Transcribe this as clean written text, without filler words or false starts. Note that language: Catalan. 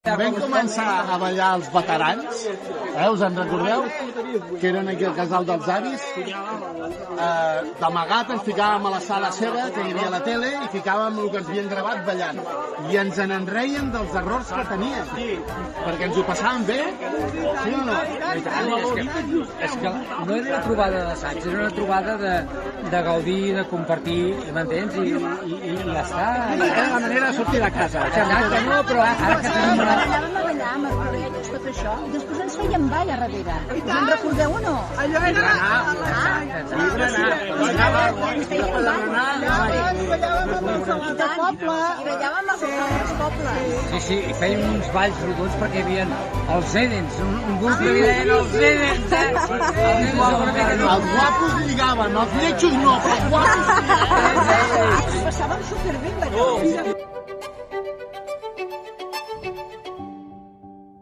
Vam començar a ballar els veterans, us en recordeu? Que eren aquí al casal dels avis. D'amagat ens ficàvem a la sala seva, que hi havia la tele, i ficàvem el que ens havien gravat ballant. I ens en reien dels errors que teníem, perquè ens ho passàvem bé, sí o no? És que no era una trobada d'assaig, era una trobada de gaudir, de compartir, m'entens? I ja està. Era la manera de sortir de casa. Exacte, no, però ara que tenim una... Anàvem a ballar amb els orelles, tot això, i després ens feien ball a darrere. Us en recordeu o no? Allò era... I ballàvem als pobles. Sí, i fèiem uns balls rodons perquè hi havia els Edens, un grup que li deien els Edens, Els guapos lligaven, els lletjos no, però els guapos... Ens passàvem superbé ballant.